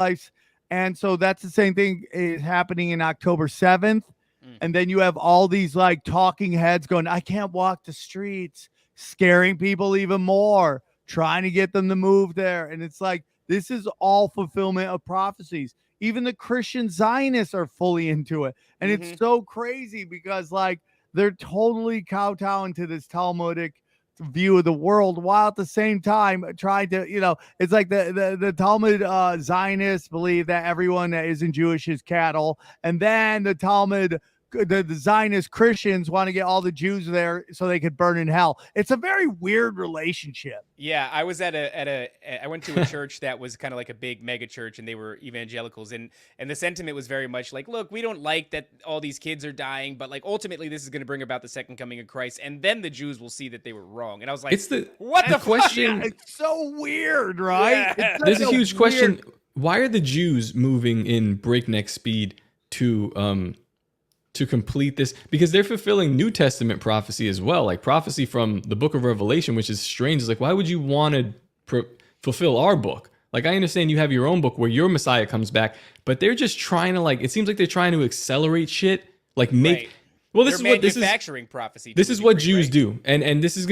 lives. And so that's the same thing is happening in October 7th. And then you have all these like talking heads going, I can't walk the streets, scaring people even more, trying to get them to move there. And it's like, this is all fulfillment of prophecies. Even the Christian Zionists are fully into it. And it's so crazy because like they're totally kowtowing to this Talmudic view of the world while at the same time trying to, it's like the Talmud Zionists believe that everyone that isn't Jewish is cattle. And then the Talmud the Zionist Christians want to get all the Jews there so they could burn in hell. It's a very weird relationship. Yeah, I was I went to a church that was kind of like a big mega church, and they were evangelicals, and the sentiment was very much like, look, we don't like that all these kids are dying, but like ultimately this is going to bring about the second coming of Christ, and then the Jews will see that they were wrong. And I was like, what the question? It's so weird, right? Yeah. There's a huge question. Why are the Jews moving in breakneck speed to complete this? Because they're fulfilling New Testament prophecy as well, like prophecy from the book of Revelation, which is strange. It's like, why would you want to fulfill our book? Like, I understand you have your own book where your Messiah comes back, but they're just trying to, like, it seems like they're trying to accelerate shit, like make. Right. Well, this they're is what this manufacturing prophecy. This is what Jews do, and this is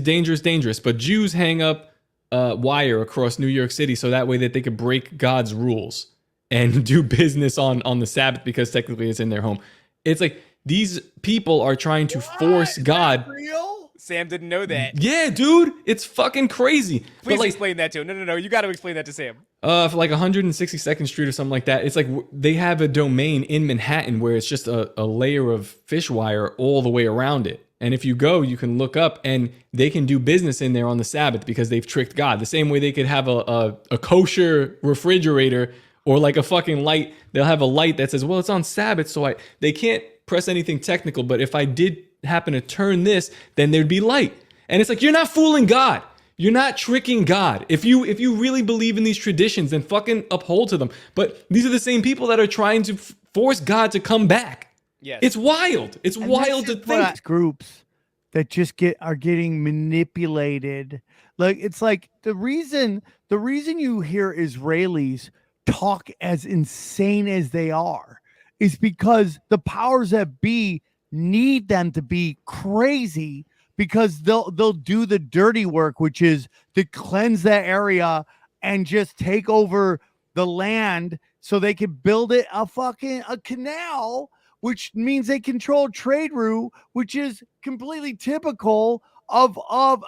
dangerous. But Jews hang up wire across New York City so that way that they could break God's rules and do business on the Sabbath because technically it's in their home. It's like these people are trying to force God. Real? Sam didn't know that. Yeah, dude, it's fucking crazy. Please explain that to him. No. You got to explain that to Sam. For like 162nd Street or something like that. It's like they have a domain in Manhattan where it's just a layer of fish wire all the way around it. And if you go, you can look up and they can do business in there on the Sabbath because they've tricked God. The same way they could have a kosher refrigerator or like a fucking light. They'll have a light that says, well, it's on Sabbath, so they can't press anything technical. But if I did happen to turn this, then there'd be light. And it's like, you're not fooling God. You're not tricking God. If you really believe in these traditions, then fucking uphold to them. But these are the same people that are trying to force God to come back. Yes. It's wild. It's wild to think. Groups that just are getting manipulated. Like, it's like the reason you hear Israelis talk as insane as they are is because the powers that be need them to be crazy because they'll do the dirty work, which is to cleanse that area and just take over the land so they can build it a canal, which means they control trade route, which is completely typical of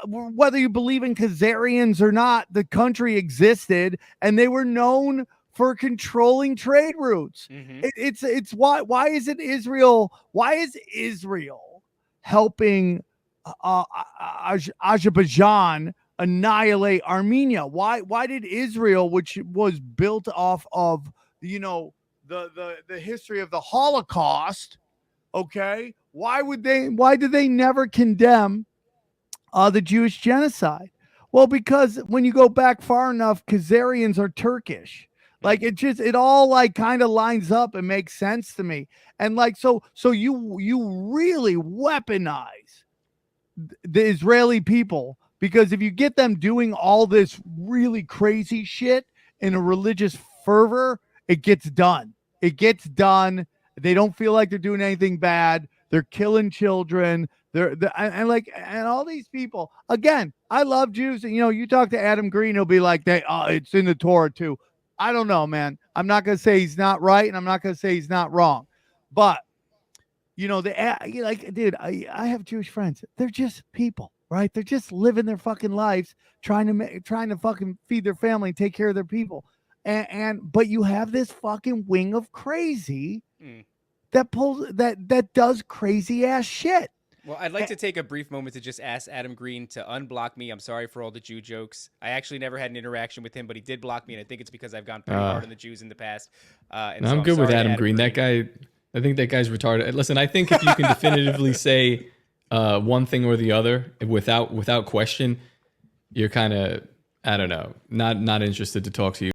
whether you believe in Khazarians or not. The country existed and they were known for controlling trade routes. It's why is it Israel? Why is Israel helping Azerbaijan annihilate Armenia? Why did Israel, which was built off of the history of the Holocaust, okay? Why did they never condemn the Jewish genocide? Well, because when you go back far enough, Khazarians are Turkish. Like it all like kind of lines up and makes sense to me. And like so you really weaponize the Israeli people, because if you get them doing all this really crazy shit in a religious fervor, it gets done. It gets done. They don't feel like they're doing anything bad. They're killing children. And all these people. Again, I love Jews. You talk to Adam Green, he'll be like, it's in the Torah too. I don't know, man. I'm not going to say he's not right, and I'm not going to say he's not wrong. But, dude, I have Jewish friends. They're just people, right? They're just living their fucking lives, trying to fucking feed their family and take care of their people. But you have this fucking wing of crazy that does crazy ass shit. Well, I'd like to take a brief moment to just ask Adam Green to unblock me. I'm sorry for all the Jew jokes. I actually never had an interaction with him, but he did block me, and I think it's because I've gone pretty hard on the Jews in the past. I'm good with Adam Green. That guy, I think that guy's retarded. Listen, I think if you can definitively say one thing or the other without question, you're kind of, I don't know, not interested to talk to you.